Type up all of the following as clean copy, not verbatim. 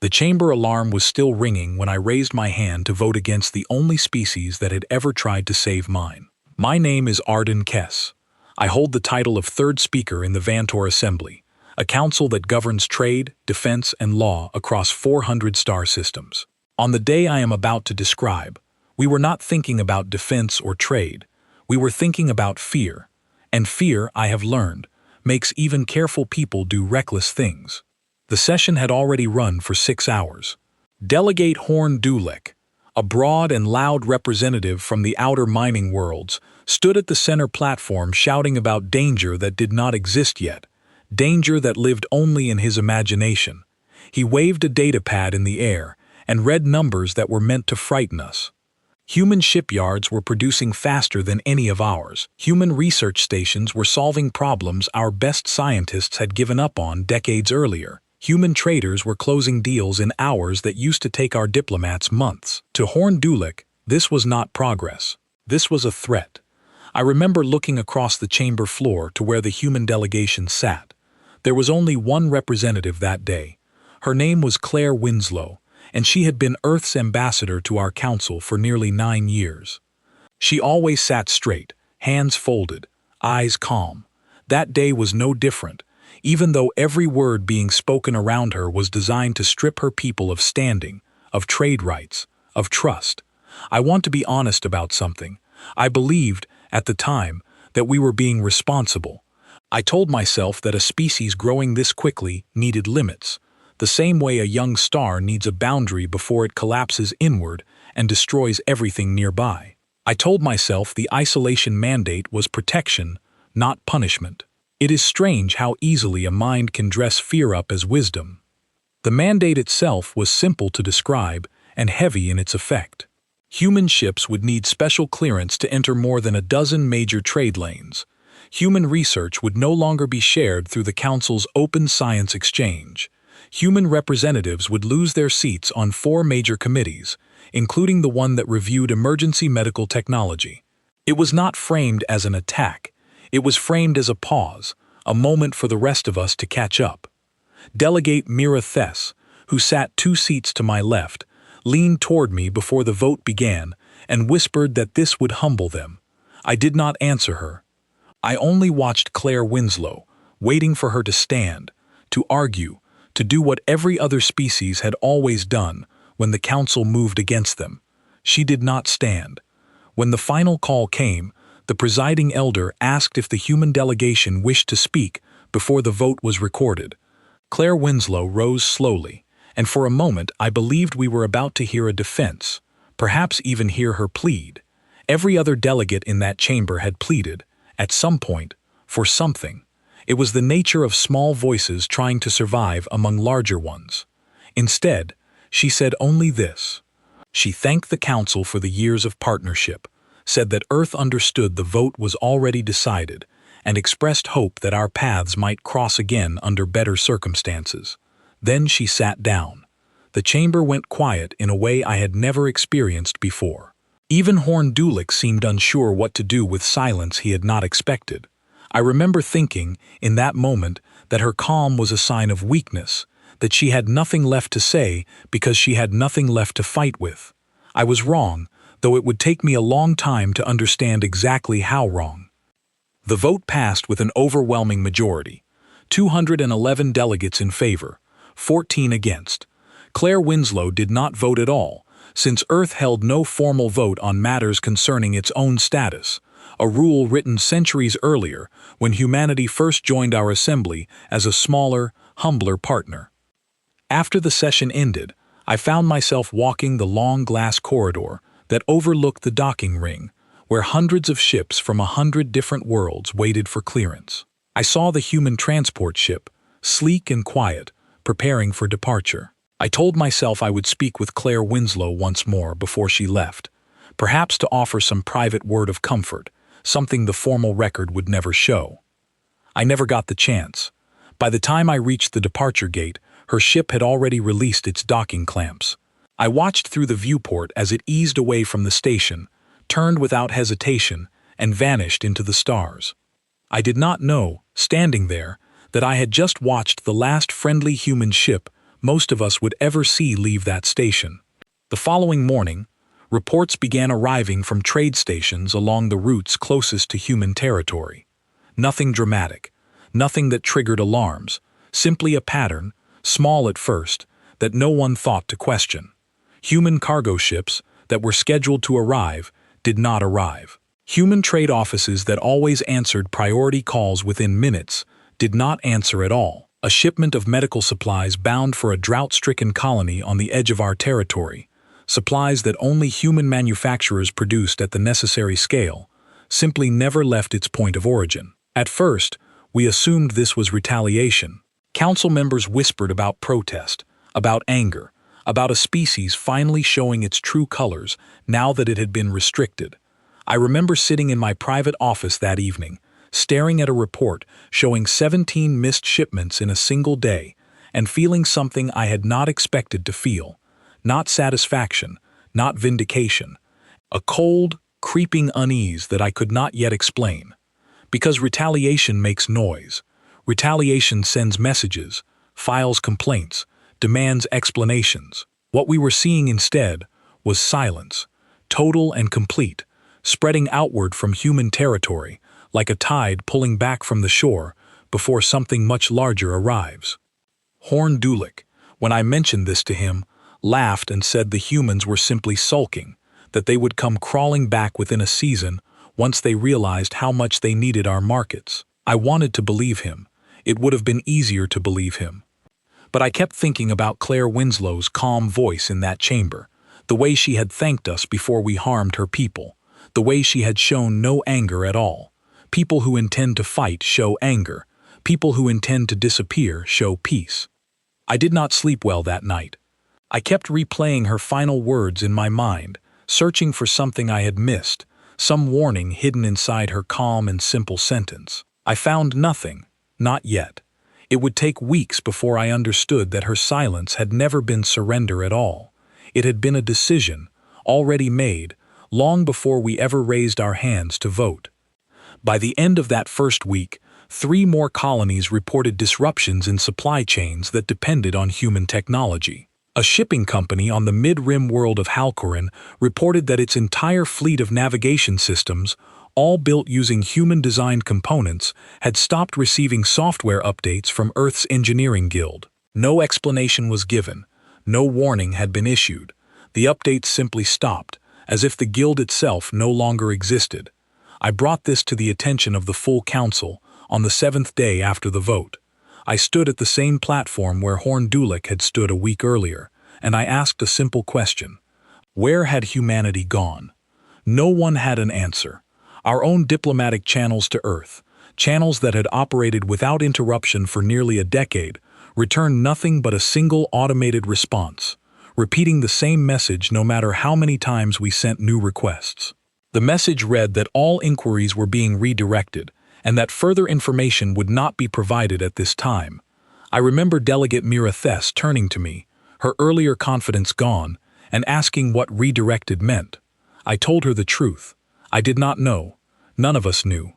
The chamber alarm was still ringing when I raised my hand to vote against the only species that had ever tried to save mine. My name is Arden Kess. I hold the title of third speaker in the Vantor Assembly, a council that governs trade, defense, and law across 400 star systems. On the day I am about to describe, we were not thinking about defense or trade. We were thinking about fear. And fear, I have learned, makes even careful people do reckless things. The session had already run for 6 hours. Delegate Horn Dulek, a broad and loud representative from the outer mining worlds, stood at the center platform shouting about danger that did not exist yet, danger that lived only in his imagination. He waved a datapad in the air and read numbers that were meant to frighten us. Human shipyards were producing faster than any of ours. Human research stations were solving problems our best scientists had given up on decades earlier. Human traders were closing deals in hours that used to take our diplomats months. To Horn Dulek, this was not progress. This was a threat. I remember looking across the chamber floor to where the human delegation sat. There was only one representative that day. Her name was Claire Winslow, and she had been Earth's ambassador to our council for nearly 9 years. She always sat straight, hands folded, eyes calm. That day was no different, even though every word being spoken around her was designed to strip her people of standing, of trade rights, of trust. I want to be honest about something. I believed, at the time, that we were being responsible. I told myself that a species growing this quickly needed limits, the same way a young star needs a boundary before it collapses inward and destroys everything nearby. I told myself the isolation mandate was protection, not punishment. It is strange how easily a mind can dress fear up as wisdom. The mandate itself was simple to describe and heavy in its effect. Human ships would need special clearance to enter more than a dozen major trade lanes. Human research would no longer be shared through the Council's open science exchange. Human representatives would lose their seats on 4 major committees, including the one that reviewed emergency medical technology. It was not framed as an attack. It was framed as a pause, a moment for the rest of us to catch up. Delegate Mira Thess, who sat 2 seats to my left, leaned toward me before the vote began and whispered that this would humble them. I did not answer her. I only watched Claire Winslow, waiting for her to stand, to argue, to do what every other species had always done when the council moved against them. She did not stand. When the final call came, the presiding elder asked if the human delegation wished to speak before the vote was recorded. Claire Winslow rose slowly, and for a moment I believed we were about to hear a defense, perhaps even hear her plead. Every other delegate in that chamber had pleaded, at some point, for something. It was the nature of small voices trying to survive among larger ones. Instead, she said only this. She thanked the council for the years of partnership, said that Earth understood the vote was already decided, and expressed hope that our paths might cross again under better circumstances. Then she sat down. The chamber went quiet in a way I had never experienced before. Even Horn Dulek seemed unsure what to do with silence he had not expected. I remember thinking, in that moment, that her calm was a sign of weakness, that she had nothing left to say because she had nothing left to fight with. I was wrong, though it would take me a long time to understand exactly how wrong. The vote passed with an overwhelming majority. 211 delegates in favor, 14 against. Claire Winslow did not vote at all, since Earth held no formal vote on matters concerning its own status, a rule written centuries earlier when humanity first joined our assembly as a smaller, humbler partner. After the session ended, I found myself walking the long glass corridor that overlooked the docking ring, where hundreds of ships from 100 different worlds waited for clearance. I saw the human transport ship, sleek and quiet, preparing for departure. I told myself I would speak with Claire Winslow once more before she left, perhaps to offer some private word of comfort, something the formal record would never show. I never got the chance. By the time I reached the departure gate, her ship had already released its docking clamps. I watched through the viewport as it eased away from the station, turned without hesitation, and vanished into the stars. I did not know, standing there, that I had just watched the last friendly human ship most of us would ever see leave that station. The following morning, reports began arriving from trade stations along the routes closest to human territory. Nothing dramatic, nothing that triggered alarms, simply a pattern, small at first, that no one thought to question. Human cargo ships that were scheduled to arrive did not arrive. Human trade offices that always answered priority calls within minutes did not answer at all. A shipment of medical supplies bound for a drought-stricken colony on the edge of our territory, supplies that only human manufacturers produced at the necessary scale, simply never left its point of origin. At first, we assumed this was retaliation. Council members whispered about protest, about anger, about a species finally showing its true colors now that it had been restricted. I remember sitting in my private office that evening, staring at a report showing 17 missed shipments in a single day, and feeling something I had not expected to feel. Not satisfaction, not vindication. A cold, creeping unease that I could not yet explain. Because retaliation makes noise. Retaliation sends messages, files complaints, demands explanations. What we were seeing instead was silence, total and complete, spreading outward from human territory, like a tide pulling back from the shore before something much larger arrives. Horn Dulick, when I mentioned this to him, laughed and said the humans were simply sulking, that they would come crawling back within a season once they realized how much they needed our markets. I wanted to believe him. It would have been easier to believe him. But I kept thinking about Claire Winslow's calm voice in that chamber, the way she had thanked us before we harmed her people, the way she had shown no anger at all. People who intend to fight show anger. People who intend to disappear show peace. I did not sleep well that night. I kept replaying her final words in my mind, searching for something I had missed, some warning hidden inside her calm and simple sentence. I found nothing, not yet. It would take weeks before I understood that her silence had never been surrender at all. It had been a decision, already made, long before we ever raised our hands to vote. By the end of that first week, 3 more colonies reported disruptions in supply chains that depended on human technology. A shipping company on the mid-rim world of Halkoran reported that its entire fleet of navigation systems, all built using human-designed components, had stopped receiving software updates from Earth's engineering guild. No explanation was given. No warning had been issued. The updates simply stopped, as if the guild itself no longer existed. I brought this to the attention of the full council on the 7th day after the vote. I stood at the same platform where Horn Dulick had stood a week earlier, and I asked a simple question. Where had humanity gone? No one had an answer. Our own diplomatic channels to Earth, channels that had operated without interruption for nearly a decade, returned nothing but a single automated response, repeating the same message no matter how many times we sent new requests. The message read that all inquiries were being redirected, and that further information would not be provided at this time. I remember Delegate Mira Thess turning to me, her earlier confidence gone, and asking what redirected meant. I told her the truth. I did not know. None of us knew.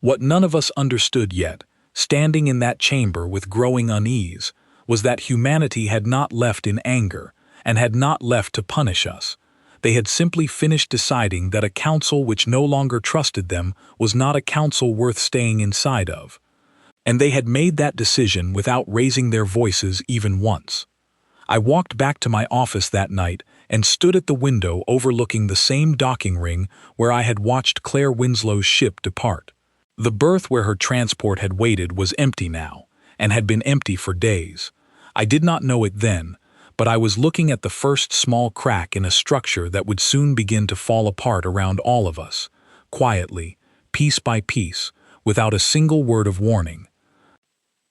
What none of us understood yet, standing in that chamber with growing unease, was that humanity had not left in anger, and had not left to punish us. They had simply finished deciding that a council which no longer trusted them was not a council worth staying inside of. And they had made that decision without raising their voices even once. I walked back to my office that night and stood at the window overlooking the same docking ring where I had watched Claire Winslow's ship depart. The berth where her transport had waited was empty now, and had been empty for days. I did not know it then, but I was looking at the first small crack in a structure that would soon begin to fall apart around all of us, quietly, piece by piece, without a single word of warning.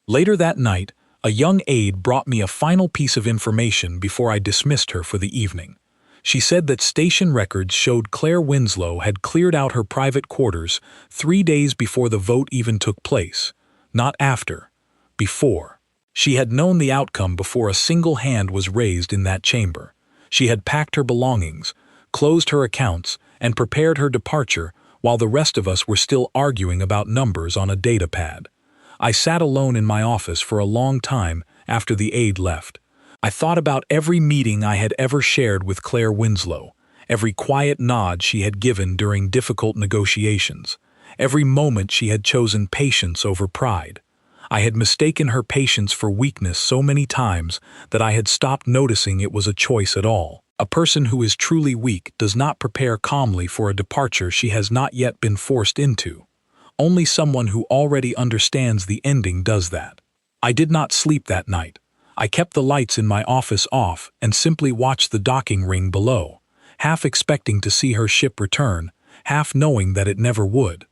Later that night, a young aide brought me a final piece of information before I dismissed her for the evening. She said that station records showed Claire Winslow had cleared out her private quarters 3 days before the vote even took place. Not after. Before. She had known the outcome before a single hand was raised in that chamber. She had packed her belongings, closed her accounts, and prepared her departure while the rest of us were still arguing about numbers on a data pad. I sat alone in my office for a long time after the aide left, I thought about every meeting I had ever shared with Claire Winslow, every quiet nod she had given during difficult negotiations, every moment she had chosen patience over pride. I had mistaken her patience for weakness so many times that I had stopped noticing it was a choice at all. A person who is truly weak does not prepare calmly for a departure she has not yet been forced into. Only someone who already understands the ending does that. I did not sleep that night. I kept the lights in my office off and simply watched the docking ring below, half expecting to see her ship return, half knowing that it never would.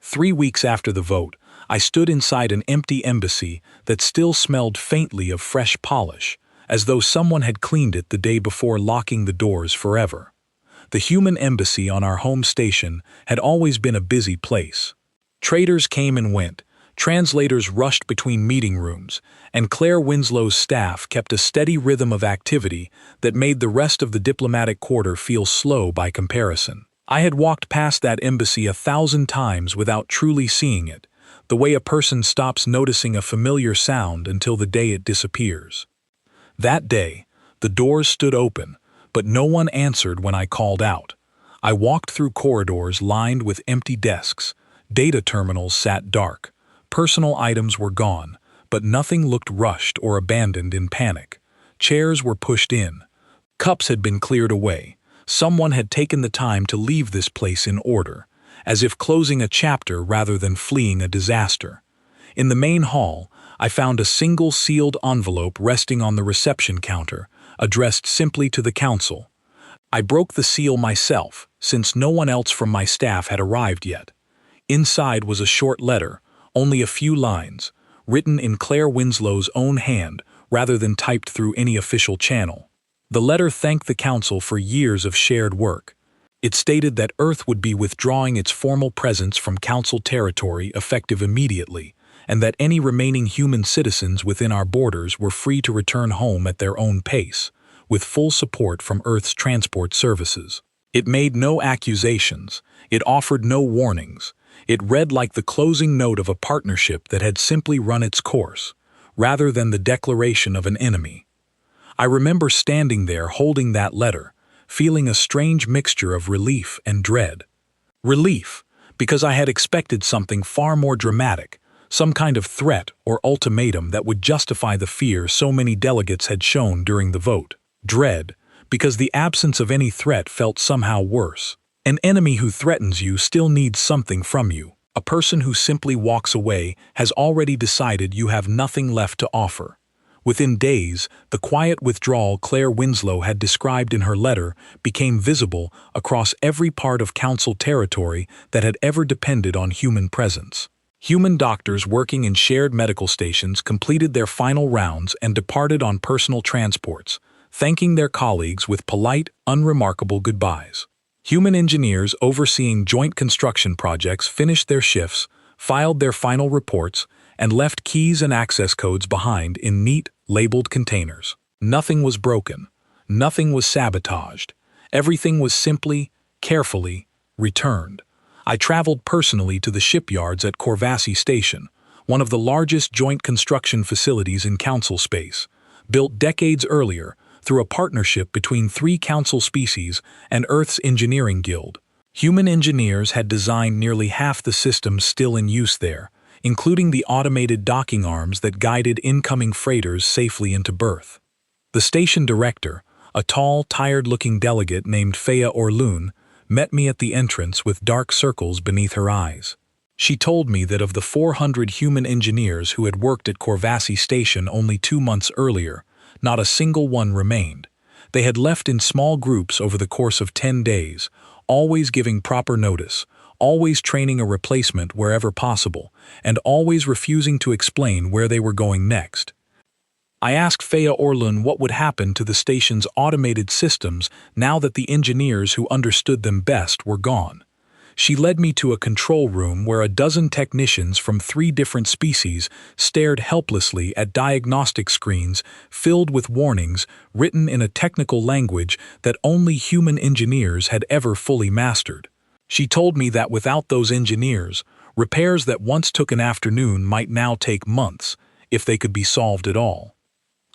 3 weeks after the vote, I stood inside an empty embassy that still smelled faintly of fresh polish, as though someone had cleaned it the day before locking the doors forever. The human embassy on our home station had always been a busy place. Traders came and went, translators rushed between meeting rooms, and Claire Winslow's staff kept a steady rhythm of activity that made the rest of the diplomatic quarter feel slow by comparison. I had walked past that embassy 1,000 times without truly seeing it, the way a person stops noticing a familiar sound until the day it disappears. That day, the doors stood open, but no one answered when I called out. I walked through corridors lined with empty desks. Data terminals sat dark. Personal items were gone, but nothing looked rushed or abandoned in panic. Chairs were pushed in. Cups had been cleared away. Someone had taken the time to leave this place in order, as if closing a chapter rather than fleeing a disaster. In the main hall, I found a single sealed envelope resting on the reception counter, addressed simply to the council. I broke the seal myself, since no one else from my staff had arrived yet. Inside was a short letter, only a few lines, written in Claire Winslow's own hand rather than typed through any official channel. The letter thanked the council for years of shared work. It stated that Earth would be withdrawing its formal presence from council territory effective immediately, and that any remaining human citizens within our borders were free to return home at their own pace, with full support from Earth's transport services. It made no accusations. It offered no warnings. It read like the closing note of a partnership that had simply run its course, rather than the declaration of an enemy. I remember standing there holding that letter, feeling a strange mixture of relief and dread. Relief, because I had expected something far more dramatic, some kind of threat or ultimatum that would justify the fear so many delegates had shown during the vote. Dread, because the absence of any threat felt somehow worse. An enemy who threatens you still needs something from you. A person who simply walks away has already decided you have nothing left to offer. Within days, the quiet withdrawal Claire Winslow had described in her letter became visible across every part of council territory that had ever depended on human presence. Human doctors working in shared medical stations completed their final rounds and departed on personal transports, thanking their colleagues with polite, unremarkable goodbyes. Human engineers overseeing joint construction projects finished their shifts, filed their final reports, and left keys and access codes behind in neat, labeled containers. Nothing was broken. Nothing was sabotaged. Everything was simply, carefully, returned. I traveled personally to the shipyards at Corvassi Station, one of the largest joint construction facilities in council space, built decades earlier through a partnership between 3 council species and Earth's engineering guild. Human engineers had designed nearly half the systems still in use there, including the automated docking arms that guided incoming freighters safely into berth. The station director, a tall, tired-looking delegate named Fea Orlun, met me at the entrance with dark circles beneath her eyes. She told me that of the 400 human engineers who had worked at Corvassi Station only 2 months earlier, not a single one remained. They had left in small groups over the course of 10 days, always giving proper notice, always training a replacement wherever possible, and always refusing to explain where they were going next. I asked Fea Orlun what would happen to the station's automated systems now that the engineers who understood them best were gone. She led me to a control room where a dozen technicians from 3 different species stared helplessly at diagnostic screens filled with warnings written in a technical language that only human engineers had ever fully mastered. She told me that without those engineers, repairs that once took an afternoon might now take months, if they could be solved at all.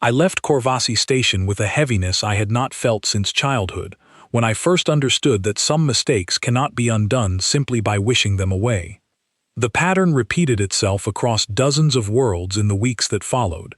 I left Corvasi Station with a heaviness I had not felt since childhood, when I first understood that some mistakes cannot be undone simply by wishing them away. The pattern repeated itself across dozens of worlds in the weeks that followed.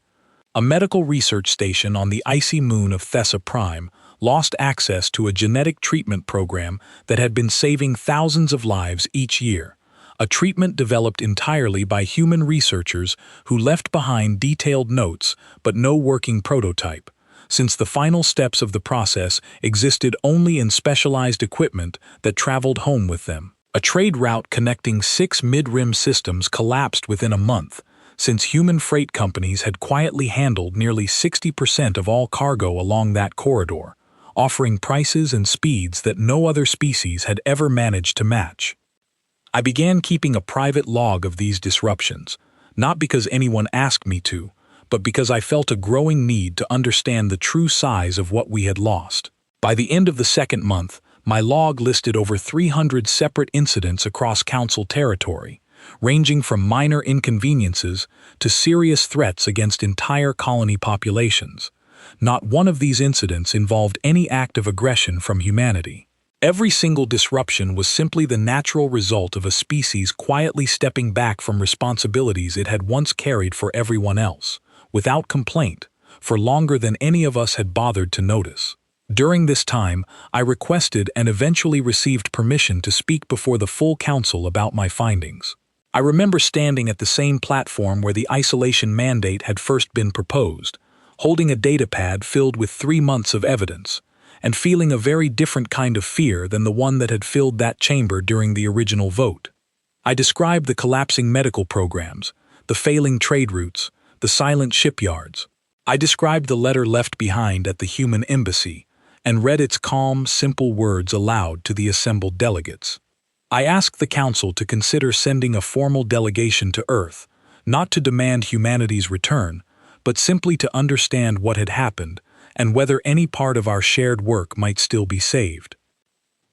A medical research station on the icy moon of Thessa Prime lost access to a genetic treatment program that had been saving thousands of lives each year, a treatment developed entirely by human researchers who left behind detailed notes but no working prototype, since the final steps of the process existed only in specialized equipment that traveled home with them. A trade route connecting 6 mid-rim systems collapsed within a month, since human freight companies had quietly handled nearly 60% of all cargo along that corridor, offering prices and speeds that no other species had ever managed to match. I began keeping a private log of these disruptions, not because anyone asked me to, but because I felt a growing need to understand the true size of what we had lost. By the end of the second month, my log listed over 300 separate incidents across Council territory, ranging from minor inconveniences to serious threats against entire colony populations. Not one of these incidents involved any act of aggression from humanity. Every single disruption was simply the natural result of a species quietly stepping back from responsibilities it had once carried for everyone else, without complaint, for longer than any of us had bothered to notice. During this time, I requested and eventually received permission to speak before the full council about my findings. I remember standing at the same platform where the isolation mandate had first been proposed, holding a datapad filled with 3 months of evidence, and feeling a very different kind of fear than the one that had filled that chamber during the original vote. I described the collapsing medical programs, the failing trade routes, the silent shipyards. I described the letter left behind at the human embassy, and read its calm, simple words aloud to the assembled delegates. I asked the council to consider sending a formal delegation to Earth, not to demand humanity's return, but simply to understand what had happened and whether any part of our shared work might still be saved.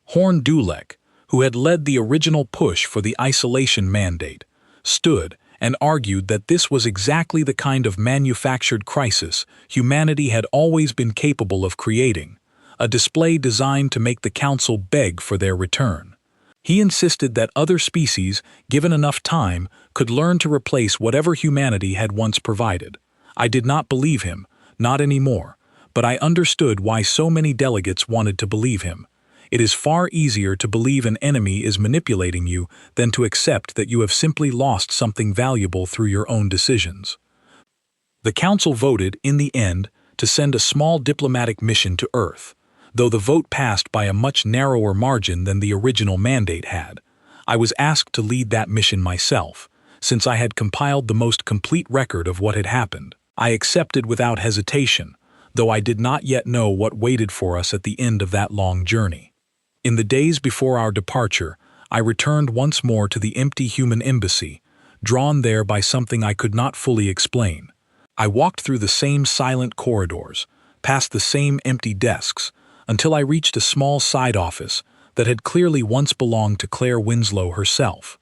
Horn Dulek, who had led the original push for the isolation mandate, stood and argued that this was exactly the kind of manufactured crisis humanity had always been capable of creating, a display designed to make the council beg for their return. He insisted that other species, given enough time, could learn to replace whatever humanity had once provided. I did not believe him, not anymore, but I understood why so many delegates wanted to believe him. It is far easier to believe an enemy is manipulating you than to accept that you have simply lost something valuable through your own decisions. The council voted, in the end, to send a small diplomatic mission to Earth. Though the vote passed by a much narrower margin than the original mandate had, I was asked to lead that mission myself, since I had compiled the most complete record of what had happened. I accepted without hesitation, though I did not yet know what waited for us at the end of that long journey. In the days before our departure, I returned once more to the empty human embassy, drawn there by something I could not fully explain. I walked through the same silent corridors, past the same empty desks, until I reached a small side office that had clearly once belonged to Claire Winslow herself.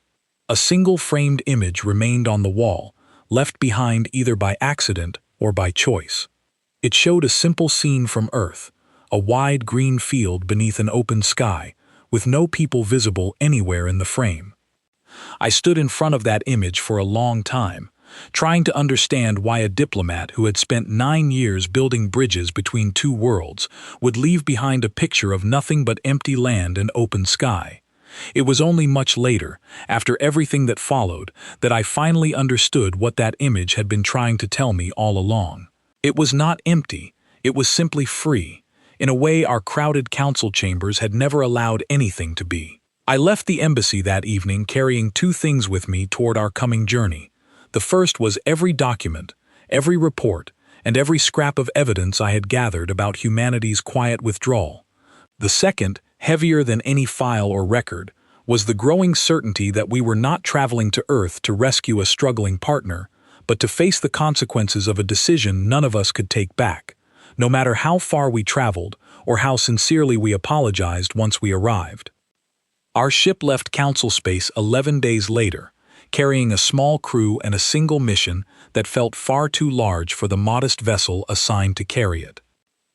A single framed image remained on the wall, left behind either by accident or by choice. It showed a simple scene from Earth, a wide green field beneath an open sky, with no people visible anywhere in the frame. I stood in front of that image for a long time, trying to understand why a diplomat who had spent 9 years building bridges between 2 worlds would leave behind a picture of nothing but empty land and open sky. It was only much later, after everything that followed, that I finally understood what that image had been trying to tell me all along. It was not empty, it was simply free, in a way our crowded council chambers had never allowed anything to be. I left the embassy that evening carrying 2 things with me toward our coming journey. The first was every document, every report, and every scrap of evidence I had gathered about humanity's quiet withdrawal. The second, heavier than any file or record, was the growing certainty that we were not traveling to Earth to rescue a struggling partner, but to face the consequences of a decision none of us could take back, no matter how far we traveled or how sincerely we apologized once we arrived. Our ship left council space 11 days later, carrying a small crew and a single mission that felt far too large for the modest vessel assigned to carry it.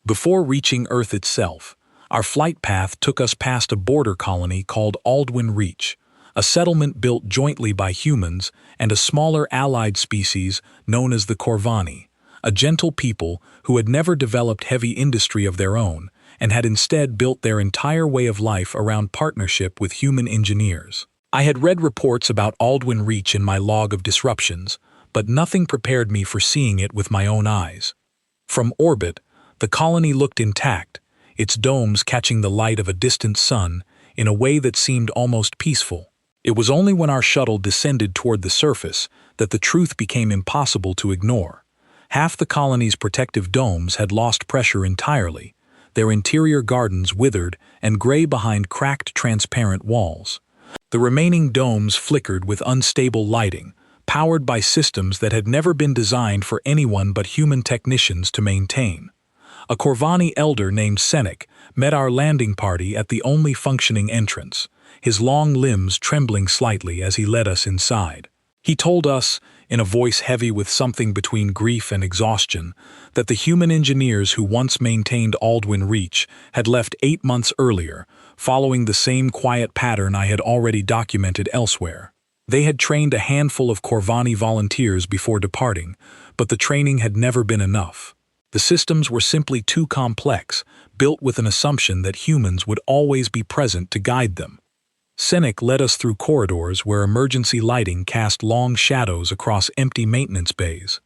Before reaching Earth itself, our flight path took us past a border colony called Aldwin Reach, a settlement built jointly by humans and a smaller allied species known as the Corvani, a gentle people who had never developed heavy industry of their own and had instead built their entire way of life around partnership with human engineers. I had read reports about Aldwin Reach in my log of disruptions, but nothing prepared me for seeing it with my own eyes. From orbit, the colony looked intact, its domes catching the light of a distant sun in a way that seemed almost peaceful. It was only when our shuttle descended toward the surface that the truth became impossible to ignore. Half the colony's protective domes had lost pressure entirely, their interior gardens withered and gray behind cracked transparent walls. The remaining domes flickered with unstable lighting, powered by systems that had never been designed for anyone but human technicians to maintain. A Corvani elder named Senek met our landing party at the only functioning entrance, his long limbs trembling slightly as he led us inside. He told us, in a voice heavy with something between grief and exhaustion, that the human engineers who once maintained Aldwin Reach had left 8 months earlier, following the same quiet pattern I had already documented elsewhere. They had trained a handful of Corvani volunteers before departing, but the training had never been enough. The systems were simply too complex, built with an assumption that humans would always be present to guide them. Senek led us through corridors where emergency lighting cast long shadows across empty maintenance bays.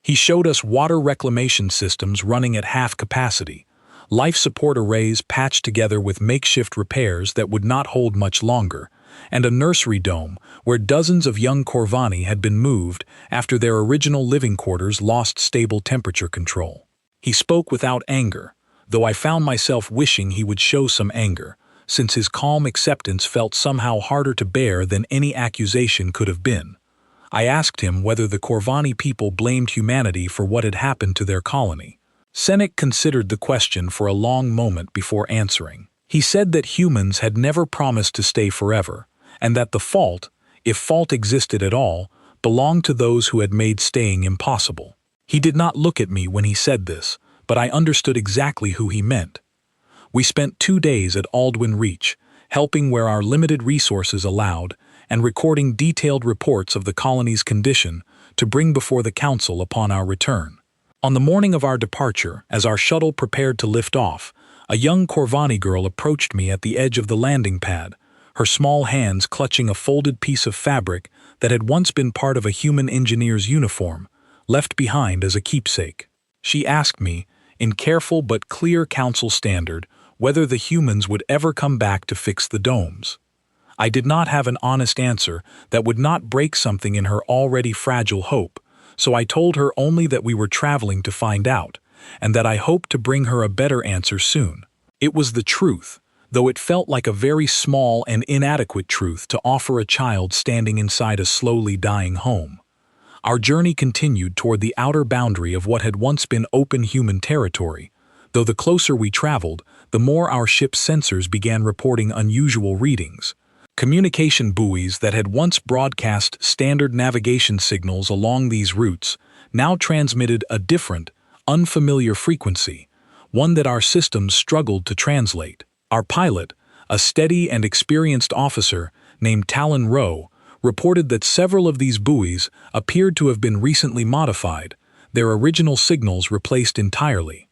He showed us water reclamation systems running at half capacity, life support arrays patched together with makeshift repairs that would not hold much longer, and a nursery dome where dozens of young Corvani had been moved after their original living quarters lost stable temperature control. He spoke without anger, though I found myself wishing he would show some anger, since his calm acceptance felt somehow harder to bear than any accusation could have been. I asked him whether the Corvani people blamed humanity for what had happened to their colony. Senek considered the question for a long moment before answering. He said that humans had never promised to stay forever, and that the fault, if fault existed at all, belonged to those who had made staying impossible. He did not look at me when he said this, but I understood exactly who he meant. We spent 2 days at Aldwin Reach, helping where our limited resources allowed, and recording detailed reports of the colony's condition to bring before the council upon our return. On the morning of our departure, as our shuttle prepared to lift off, a young Corvani girl approached me at the edge of the landing pad, her small hands clutching a folded piece of fabric that had once been part of a human engineer's uniform, left behind as a keepsake. She asked me, in careful but clear council standard, whether the humans would ever come back to fix the domes. I did not have an honest answer that would not break something in her already fragile hope, so I told her only that we were traveling to find out, and that I hoped to bring her a better answer soon. It was the truth, though it felt like a very small and inadequate truth to offer a child standing inside a slowly dying home. Our journey continued toward the outer boundary of what had once been open human territory, though the closer we traveled, the more our ship's sensors began reporting unusual readings. Communication buoys that had once broadcast standard navigation signals along these routes now transmitted a different, unfamiliar frequency, one that our systems struggled to translate. Our pilot, a steady and experienced officer named Talon Rowe, reported that several of these buoys appeared to have been recently modified, their original signals replaced entirely.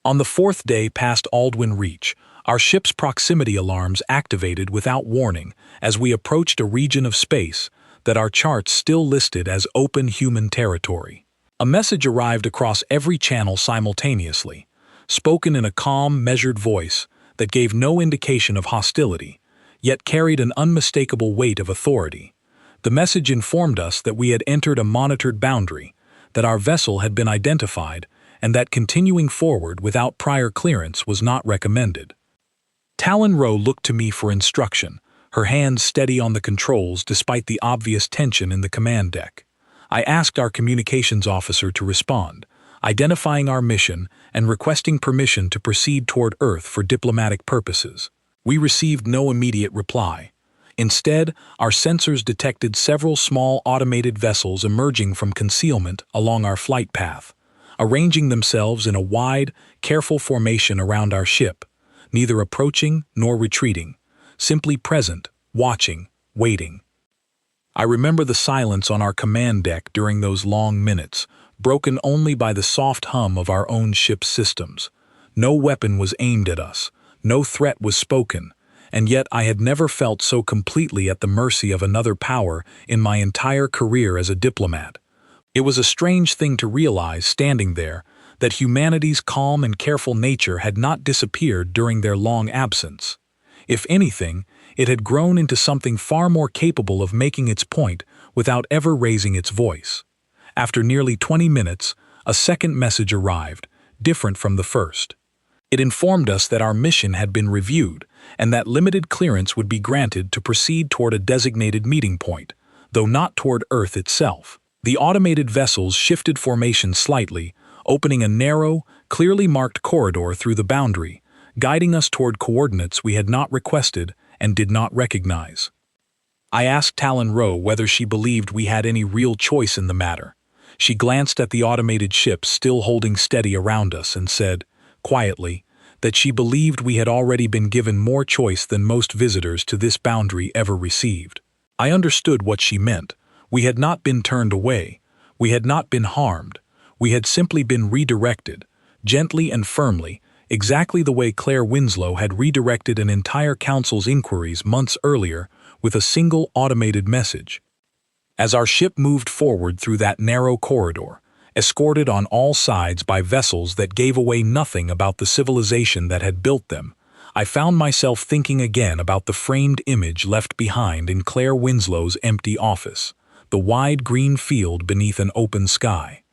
On the 4th day past Aldwin Reach, our ship's proximity alarms activated without warning as we approached a region of space that our charts still listed as open human territory. A message arrived across every channel simultaneously, spoken in a calm, measured voice that gave no indication of hostility, yet carried an unmistakable weight of authority. The message informed us that we had entered a monitored boundary, that our vessel had been identified, and that continuing forward without prior clearance was not recommended. Talon Rowe looked to me for instruction, her hands steady on the controls despite the obvious tension in the command deck. I asked our communications officer to respond, identifying our mission and requesting permission to proceed toward Earth for diplomatic purposes. We received no immediate reply. Instead, our sensors detected several small automated vessels emerging from concealment along our flight path, arranging themselves in a wide, careful formation around our ship, neither approaching nor retreating, simply present, watching, waiting. I remember the silence on our command deck during those long minutes, broken only by the soft hum of our own ship's systems. No weapon was aimed at us, no threat was spoken, and yet I had never felt so completely at the mercy of another power in my entire career as a diplomat. It was a strange thing to realize, standing there, that humanity's calm and careful nature had not disappeared during their long absence. If anything, it had grown into something far more capable of making its point without ever raising its voice. After nearly 20 minutes, a second message arrived, different from the first. It informed us that our mission had been reviewed and that limited clearance would be granted to proceed toward a designated meeting point, though not toward Earth itself. The automated vessels shifted formation slightly, opening a narrow, clearly marked corridor through the boundary, guiding us toward coordinates we had not requested and did not recognize. I asked Talon Rowe whether she believed we had any real choice in the matter. She glanced at the automated ships still holding steady around us and said, quietly, that she believed we had already been given more choice than most visitors to this boundary ever received. I understood what she meant. We had not been turned away. We had not been harmed. We had simply been redirected, gently and firmly, exactly the way Claire Winslow had redirected an entire council's inquiries months earlier with a single automated message. As our ship moved forward through that narrow corridor, escorted on all sides by vessels that gave away nothing about the civilization that had built them, I found myself thinking again about the framed image left behind in Claire Winslow's empty office, the wide green field beneath an open sky.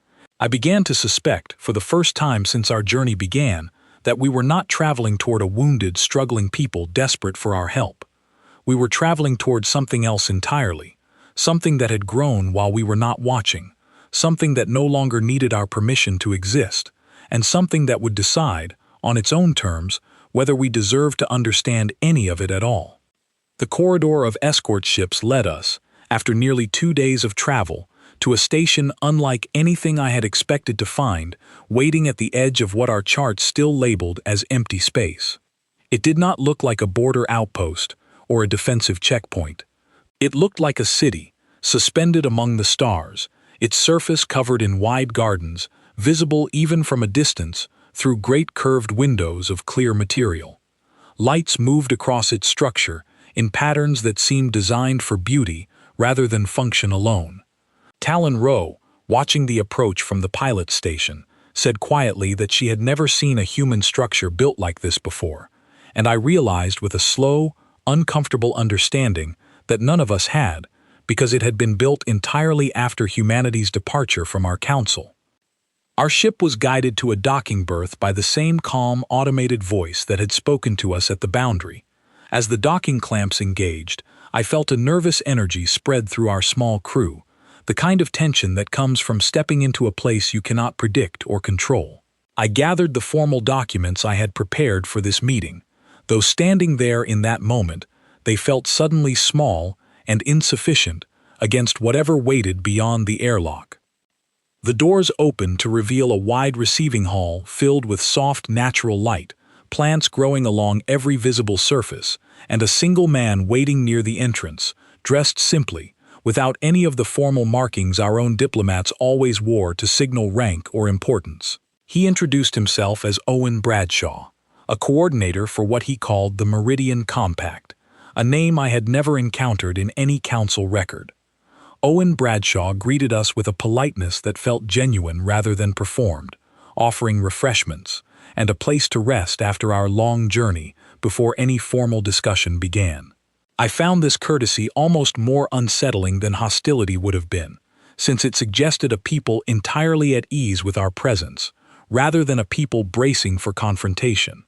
I began to suspect, for the first time since our journey began, that we were not traveling toward a wounded, struggling people desperate for our help. We were traveling toward something else entirely, something that had grown while we were not watching, something that no longer needed our permission to exist, and something that would decide, on its own terms, whether we deserved to understand any of it at all. The corridor of escort ships led us, after nearly 2 days of travel, to a station unlike anything I had expected to find, waiting at the edge of what our charts still labeled as empty space. It did not look like a border outpost or a defensive checkpoint. It looked like a city, suspended among the stars, its surface covered in wide gardens, visible even from a distance through great curved windows of clear material. Lights moved across its structure in patterns that seemed designed for beauty rather than function alone. Talon Rowe, watching the approach from the pilot station, said quietly that she had never seen a human structure built like this before, and I realized with a slow, uncomfortable understanding that none of us had, because it had been built entirely after humanity's departure from our council. Our ship was guided to a docking berth by the same calm, automated voice that had spoken to us at the boundary. As the docking clamps engaged, I felt a nervous energy spread through our small crew, the kind of tension that comes from stepping into a place you cannot predict or control. I gathered the formal documents I had prepared for this meeting. Though standing there in that moment, they felt suddenly small and insufficient against whatever waited beyond the airlock. The doors opened to reveal a wide receiving hall filled with soft natural light, plants growing along every visible surface, and a single man waiting near the entrance, dressed simply, without any of the formal markings our own diplomats always wore to signal rank or importance. He introduced himself as Owen Bradshaw, a coordinator for what he called the Meridian Compact, a name I had never encountered in any council record. Owen Bradshaw greeted us with a politeness that felt genuine rather than performed, offering refreshments and a place to rest after our long journey before any formal discussion began. I found this courtesy almost more unsettling than hostility would have been, since it suggested a people entirely at ease with our presence, rather than a people bracing for confrontation.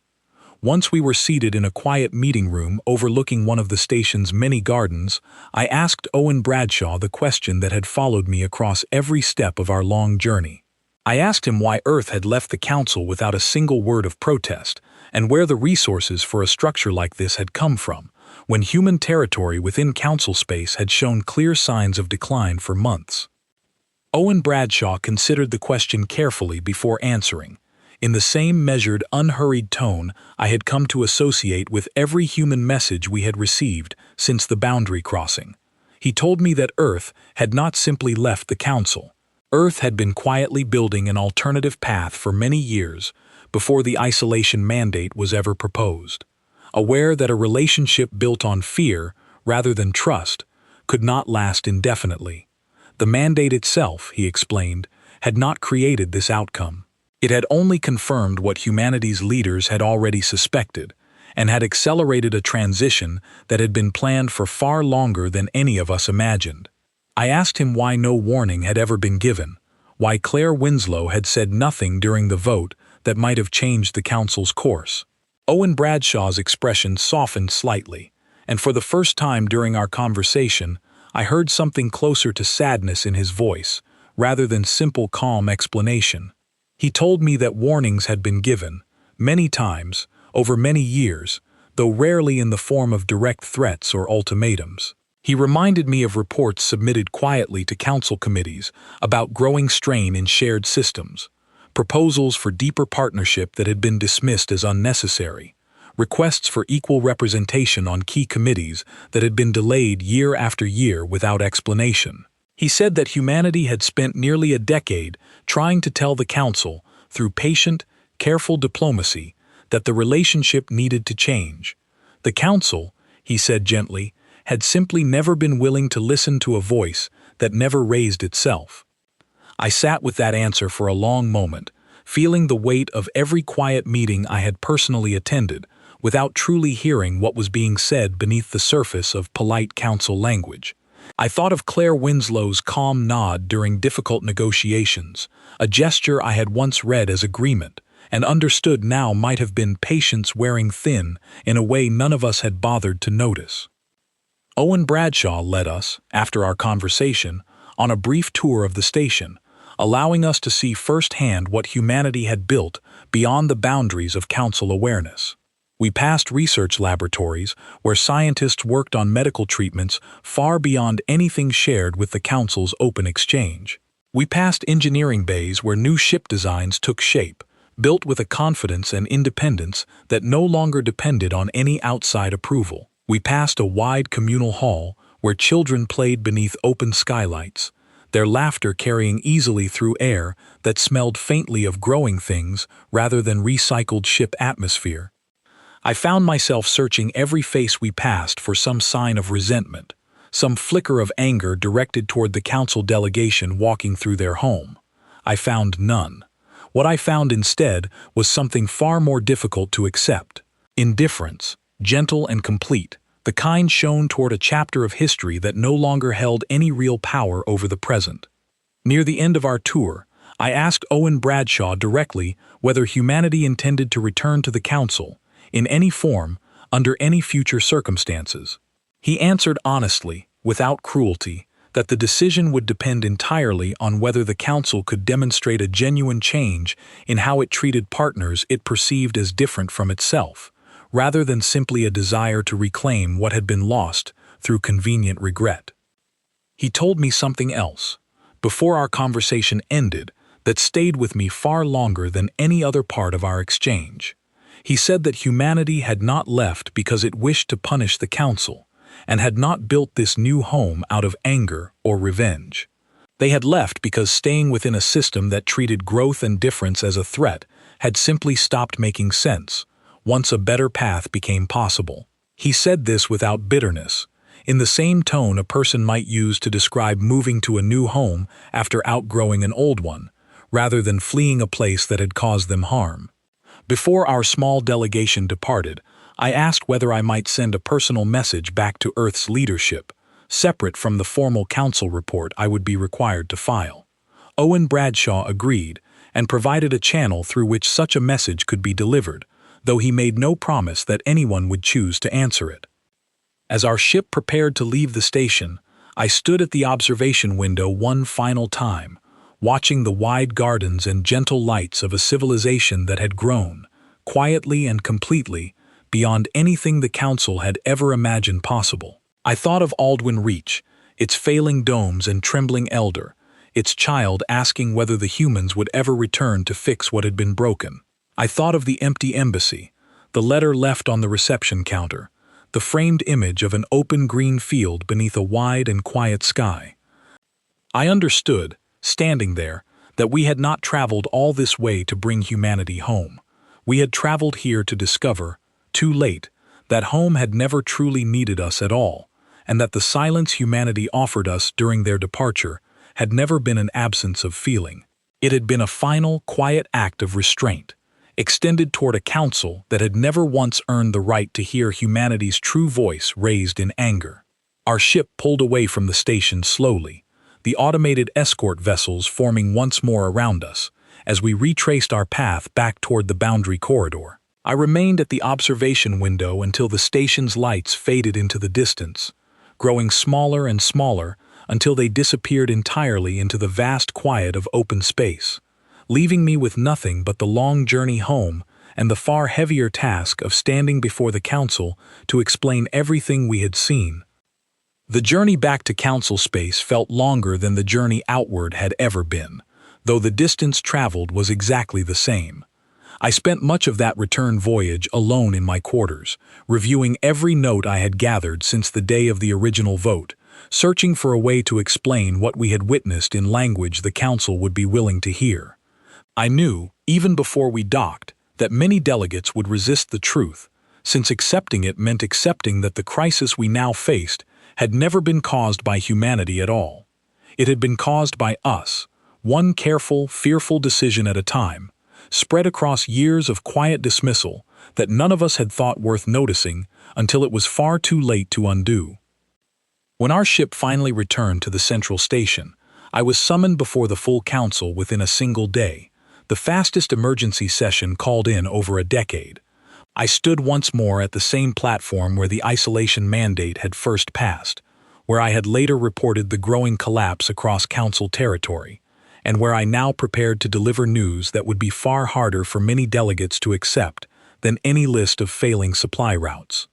Once we were seated in a quiet meeting room overlooking one of the station's many gardens, I asked Owen Bradshaw the question that had followed me across every step of our long journey. I asked him why Earth had left the Council without a single word of protest, and where the resources for a structure like this had come from, when human territory within Council space had shown clear signs of decline for months. Owen Bradshaw considered the question carefully before answering, in the same measured, unhurried tone I had come to associate with every human message we had received since the boundary crossing. He told me that Earth had not simply left the Council. Earth had been quietly building an alternative path for many years before the isolation mandate was ever proposed. Aware that a relationship built on fear rather than trust could not last indefinitely. The mandate itself, he explained, had not created this outcome. It had only confirmed what humanity's leaders had already suspected, and had accelerated a transition that had been planned for far longer than any of us imagined. I asked him why no warning had ever been given, why Claire Winslow had said nothing during the vote that might have changed the Council's course. Owen Bradshaw's expression softened slightly, and for the first time during our conversation, I heard something closer to sadness in his voice, rather than simple calm explanation. He told me that warnings had been given, many times, over many years, though rarely in the form of direct threats or ultimatums. He reminded me of reports submitted quietly to council committees about growing strain in shared systems, proposals for deeper partnership that had been dismissed as unnecessary, requests for equal representation on key committees that had been delayed year after year without explanation. He said that humanity had spent nearly a decade trying to tell the Council, through patient, careful diplomacy, that the relationship needed to change. The Council, he said gently, had simply never been willing to listen to a voice that never raised itself. I sat with that answer for a long moment, feeling the weight of every quiet meeting I had personally attended, without truly hearing what was being said beneath the surface of polite council language. I thought of Claire Winslow's calm nod during difficult negotiations, a gesture I had once read as agreement, and understood now might have been patience wearing thin in a way none of us had bothered to notice. Owen Bradshaw led us, after our conversation, on a brief tour of the station, allowing us to see firsthand what humanity had built beyond the boundaries of council awareness. We passed research laboratories where scientists worked on medical treatments far beyond anything shared with the council's open exchange. We passed engineering bays where new ship designs took shape, built with a confidence and independence that no longer depended on any outside approval. We passed a wide communal hall where children played beneath open skylights, their laughter carrying easily through air that smelled faintly of growing things rather than recycled ship atmosphere. I found myself searching every face we passed for some sign of resentment, some flicker of anger directed toward the council delegation walking through their home. I found none. What I found instead was something far more difficult to accept: indifference, gentle and complete, the kind shown toward a chapter of history that no longer held any real power over the present. Near the end of our tour, I asked Owen Bradshaw directly whether humanity intended to return to the council, in any form, under any future circumstances. He answered honestly, without cruelty, that the decision would depend entirely on whether the council could demonstrate a genuine change in how it treated partners it perceived as different from itself, rather than simply a desire to reclaim what had been lost through convenient regret. He told me something else, before our conversation ended, that stayed with me far longer than any other part of our exchange. He said that humanity had not left because it wished to punish the council, and had not built this new home out of anger or revenge. They had left because staying within a system that treated growth and difference as a threat had simply stopped making sense, once a better path became possible. He said this without bitterness, in the same tone a person might use to describe moving to a new home after outgrowing an old one, rather than fleeing a place that had caused them harm. Before our small delegation departed, I asked whether I might send a personal message back to Earth's leadership, separate from the formal council report I would be required to file. Owen Bradshaw agreed, and provided a channel through which such a message could be delivered, though he made no promise that anyone would choose to answer it. As our ship prepared to leave the station, I stood at the observation window one final time, watching the wide gardens and gentle lights of a civilization that had grown, quietly and completely, beyond anything the Council had ever imagined possible. I thought of Aldwyn Reach, its failing domes and trembling elder, its child asking whether the humans would ever return to fix what had been broken. I thought of the empty embassy, the letter left on the reception counter, the framed image of an open green field beneath a wide and quiet sky. I understood, standing there, that we had not traveled all this way to bring humanity home. We had traveled here to discover, too late, that home had never truly needed us at all, and that the silence humanity offered us during their departure had never been an absence of feeling. It had been a final, quiet act of restraint, extended toward a council that had never once earned the right to hear humanity's true voice raised in anger. Our ship pulled away from the station slowly, the automated escort vessels forming once more around us, as we retraced our path back toward the boundary corridor. I remained at the observation window until the station's lights faded into the distance, growing smaller and smaller until they disappeared entirely into the vast quiet of open space, leaving me with nothing but the long journey home and the far heavier task of standing before the Council to explain everything we had seen. The journey back to Council space felt longer than the journey outward had ever been, though the distance traveled was exactly the same. I spent much of that return voyage alone in my quarters, reviewing every note I had gathered since the day of the original vote, searching for a way to explain what we had witnessed in language the Council would be willing to hear. I knew, even before we docked, that many delegates would resist the truth, since accepting it meant accepting that the crisis we now faced had never been caused by humanity at all. It had been caused by us, one careful, fearful decision at a time, spread across years of quiet dismissal that none of us had thought worth noticing until it was far too late to undo. When our ship finally returned to the central station, I was summoned before the full council within a single day, the fastest emergency session called in over a decade. I stood once more at the same platform where the isolation mandate had first passed, where I had later reported the growing collapse across council territory, and where I now prepared to deliver news that would be far harder for many delegates to accept than any list of failing supply routes.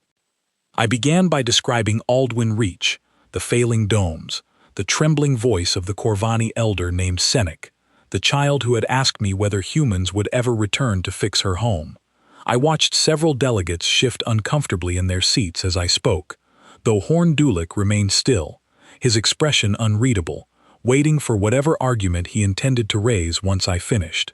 I began by describing Aldwyn Reach, the failing domes, the trembling voice of the Corvani elder named Senek, the child who had asked me whether humans would ever return to fix her home. I watched several delegates shift uncomfortably in their seats as I spoke, though Horn Dulik remained still, his expression unreadable, waiting for whatever argument he intended to raise once I finished.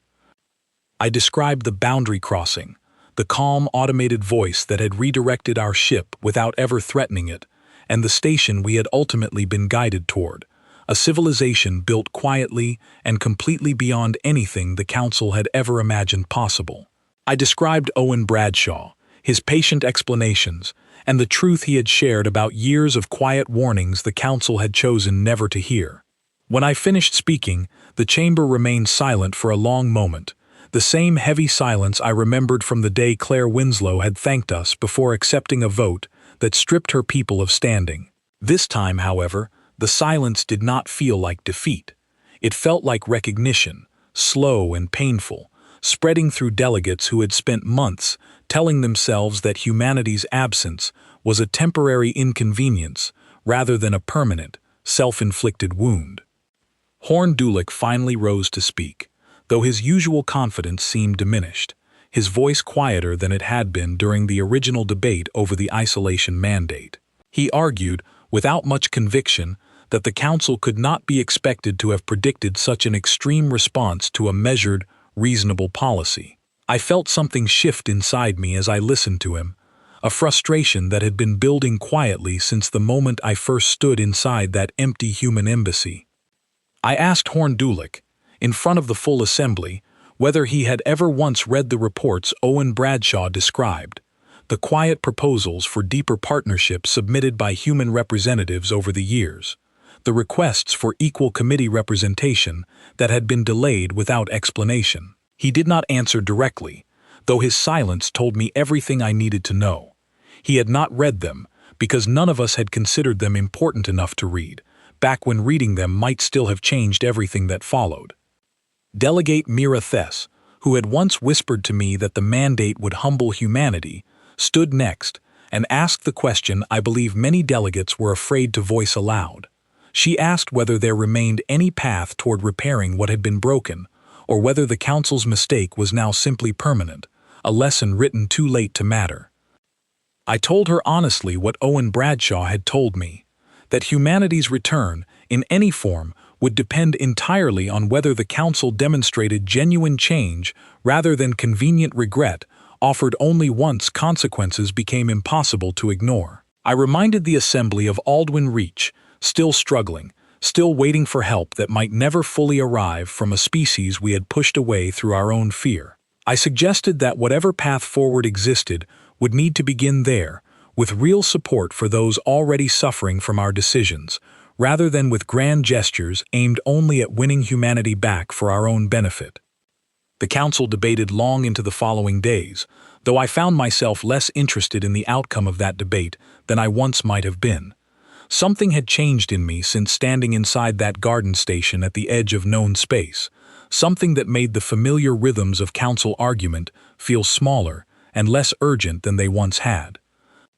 I described the boundary crossing, the calm automated voice that had redirected our ship without ever threatening it, and the station we had ultimately been guided toward, a civilization built quietly and completely beyond anything the Council had ever imagined possible. I described Owen Bradshaw, his patient explanations, and the truth he had shared about years of quiet warnings the Council had chosen never to hear. When I finished speaking, the chamber remained silent for a long moment, the same heavy silence I remembered from the day Claire Winslow had thanked us before accepting a vote that stripped her people of standing. This time, however, the silence did not feel like defeat. It felt like recognition, slow and painful, spreading through delegates who had spent months telling themselves that humanity's absence was a temporary inconvenience rather than a permanent, self-inflicted wound. Horn Dulik finally rose to speak, though his usual confidence seemed diminished, his voice quieter than it had been during the original debate over the isolation mandate. He argued, without much conviction, that the Council could not be expected to have predicted such an extreme response to a measured, reasonable policy. I felt something shift inside me as I listened to him, a frustration that had been building quietly since the moment I first stood inside that empty human embassy. I asked Horn Dulik, in front of the full assembly, whether he had ever once read the reports Owen Bradshaw described, the quiet proposals for deeper partnership submitted by human representatives over the years, the requests for equal committee representation that had been delayed without explanation. He did not answer directly, though his silence told me everything I needed to know. He had not read them, because none of us had considered them important enough to read, back when reading them might still have changed everything that followed. Delegate Mira Thess, who had once whispered to me that the mandate would humble humanity, stood next, and asked the question I believe many delegates were afraid to voice aloud. She asked whether there remained any path toward repairing what had been broken, or whether the Council's mistake was now simply permanent, a lesson written too late to matter. I told her honestly what Owen Bradshaw had told me, that humanity's return, in any form, would depend entirely on whether the Council demonstrated genuine change rather than convenient regret, offered only once consequences became impossible to ignore. I reminded the Assembly of Aldwyn Reach, still struggling, still waiting for help that might never fully arrive from a species we had pushed away through our own fear. I suggested that whatever path forward existed would need to begin there, with real support for those already suffering from our decisions, rather than with grand gestures aimed only at winning humanity back for our own benefit. The Council debated long into the following days, though I found myself less interested in the outcome of that debate than I once might have been. Something had changed in me since standing inside that garden station at the edge of known space, something that made the familiar rhythms of Council argument feel smaller and less urgent than they once had.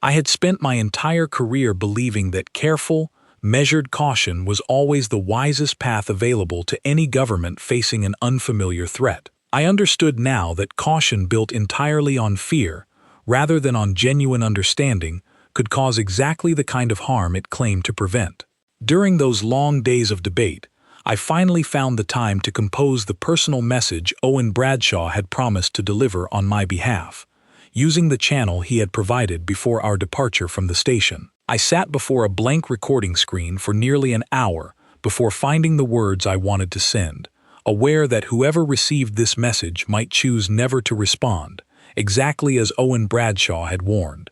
I had spent my entire career believing that careful, measured caution was always the wisest path available to any government facing an unfamiliar threat. I understood now that caution built entirely on fear, rather than on genuine understanding, could cause exactly the kind of harm it claimed to prevent. During those long days of debate, I finally found the time to compose the personal message Owen Bradshaw had promised to deliver on my behalf, using the channel he had provided before our departure from the station. I sat before a blank recording screen for nearly an hour before finding the words I wanted to send, aware that whoever received this message might choose never to respond, exactly as Owen Bradshaw had warned.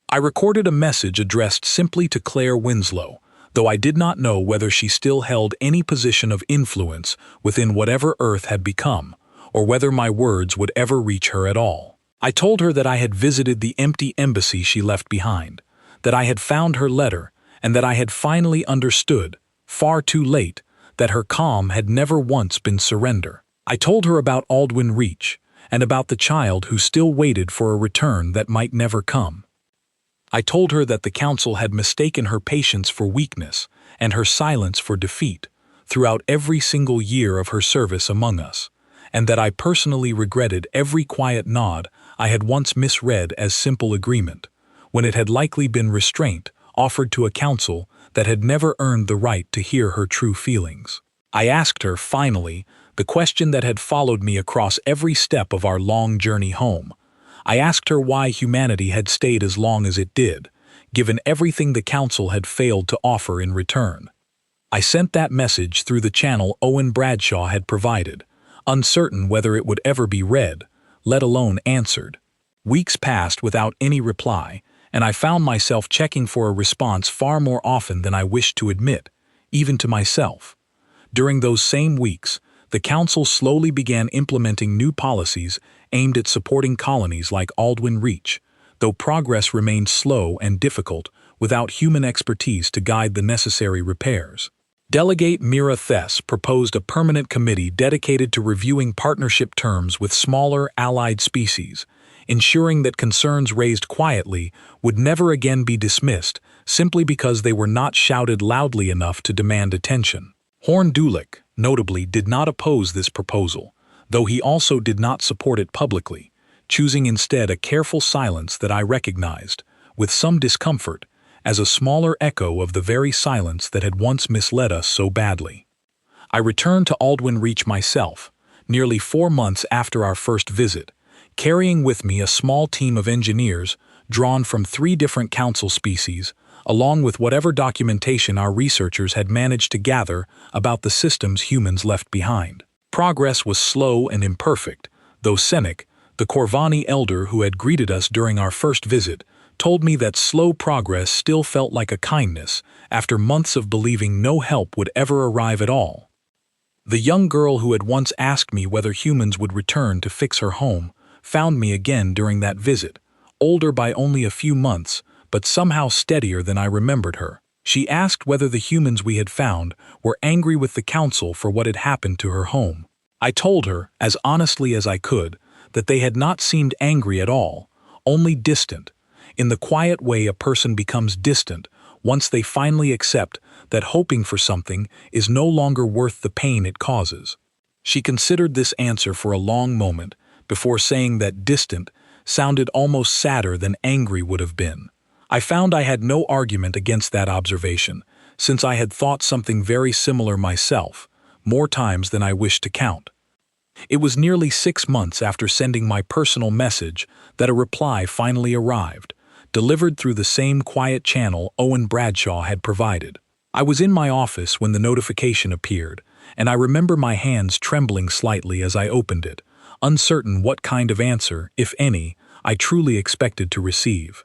I recorded a message addressed simply to Claire Winslow, though I did not know whether she still held any position of influence within whatever Earth had become, or whether my words would ever reach her at all. I told her that I had visited the empty embassy she left behind, that I had found her letter, and that I had finally understood, far too late, that her calm had never once been surrender. I told her about Aldwyn Reach, and about the child who still waited for a return that might never come. I told her that the Council had mistaken her patience for weakness and her silence for defeat throughout every single year of her service among us, and that I personally regretted every quiet nod I had once misread as simple agreement, when it had likely been restraint offered to a Council that had never earned the right to hear her true feelings. I asked her, finally, the question that had followed me across every step of our long journey home. I asked her why humanity had stayed as long as it did, given everything the Council had failed to offer in return. I sent that message through the channel Owen Bradshaw had provided, uncertain whether it would ever be read, let alone answered. Weeks passed without any reply, and I found myself checking for a response far more often than I wished to admit, even to myself. During those same weeks, the Council slowly began implementing new policies aimed at supporting colonies like Aldwyn Reach, though progress remained slow and difficult without human expertise to guide the necessary repairs. Delegate Mira Thess proposed a permanent committee dedicated to reviewing partnership terms with smaller allied species, ensuring that concerns raised quietly would never again be dismissed simply because they were not shouted loudly enough to demand attention. Horn Dulick, notably, did not oppose this proposal, though he also did not support it publicly, choosing instead a careful silence that I recognized, with some discomfort, as a smaller echo of the very silence that had once misled us so badly. I returned to Aldwyn Reach myself, nearly 4 months after our first visit, carrying with me a small team of engineers drawn from 3 different Council species, along with whatever documentation our researchers had managed to gather about the systems humans left behind. Progress was slow and imperfect, though Senek, the Corvani elder who had greeted us during our first visit, told me that slow progress still felt like a kindness after months of believing no help would ever arrive at all. The young girl who had once asked me whether humans would return to fix her home found me again during that visit, older by only a few months, but somehow steadier than I remembered her. She asked whether the humans we had found were angry with the Council for what had happened to her home. I told her, as honestly as I could, that they had not seemed angry at all, only distant, in the quiet way a person becomes distant once they finally accept that hoping for something is no longer worth the pain it causes. She considered this answer for a long moment before saying that distant sounded almost sadder than angry would have been. I found I had no argument against that observation, since I had thought something very similar myself, more times than I wished to count. It was nearly 6 months after sending my personal message that a reply finally arrived, delivered through the same quiet channel Owen Bradshaw had provided. I was in my office when the notification appeared, and I remember my hands trembling slightly as I opened it, uncertain what kind of answer, if any, I truly expected to receive.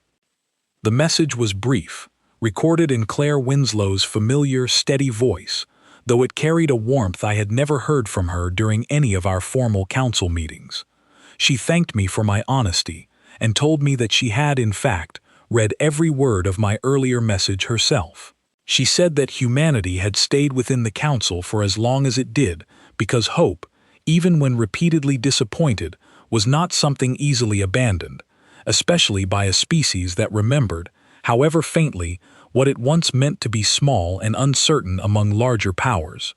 The message was brief, recorded in Claire Winslow's familiar, steady voice, though it carried a warmth I had never heard from her during any of our formal council meetings. She thanked me for my honesty and told me that she had, in fact, read every word of my earlier message herself. She said that humanity had stayed within the council for as long as it did because hope, even when repeatedly disappointed, was not something easily abandoned, especially by a species that remembered, however faintly, what it once meant to be small and uncertain among larger powers.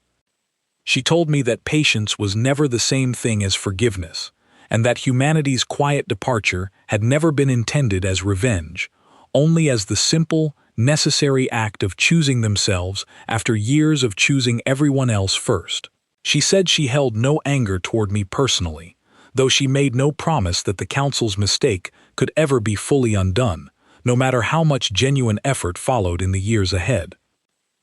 She told me that patience was never the same thing as forgiveness, and that humanity's quiet departure had never been intended as revenge, only as the simple, necessary act of choosing themselves after years of choosing everyone else first. She said she held no anger toward me personally, though she made no promise that the council's mistake could ever be fully undone, no matter how much genuine effort followed in the years ahead.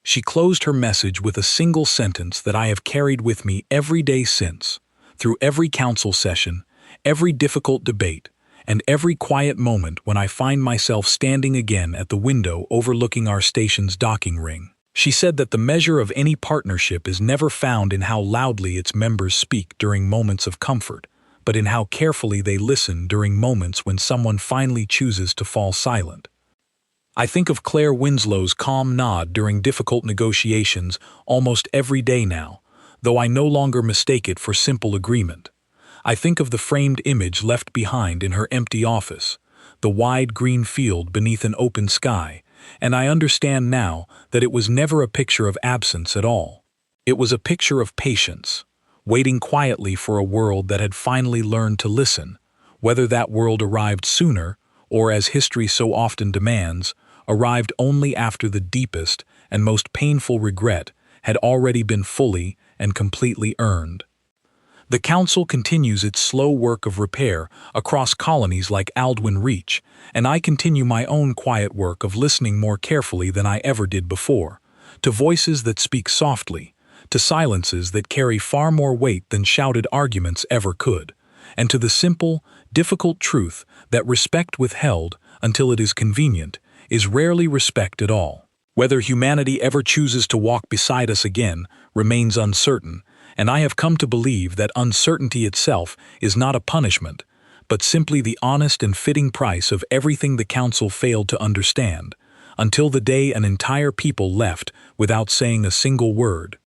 She closed her message with a single sentence that I have carried with me every day since, through every council session, every difficult debate, and every quiet moment when I find myself standing again at the window overlooking our station's docking ring. She said that the measure of any partnership is never found in how loudly its members speak during moments of comfort, but in how carefully they listen during moments when someone finally chooses to fall silent. I think of Claire Winslow's calm nod during difficult negotiations almost every day now, though I no longer mistake it for simple agreement. I think of the framed image left behind in her empty office, the wide green field beneath an open sky, and I understand now that it was never a picture of absence at all. It was a picture of patience, waiting quietly for a world that had finally learned to listen, whether that world arrived sooner, or as history so often demands, arrived only after the deepest and most painful regret had already been fully and completely earned. The Council continues its slow work of repair across colonies like Aldwyn Reach, and I continue my own quiet work of listening more carefully than I ever did before, to voices that speak softly, to silences that carry far more weight than shouted arguments ever could, and to the simple, difficult truth that respect withheld until it is convenient is rarely respect at all. Whether humanity ever chooses to walk beside us again remains uncertain, and I have come to believe that uncertainty itself is not a punishment, but simply the honest and fitting price of everything the Council failed to understand, until the day an entire people left without saying a single word.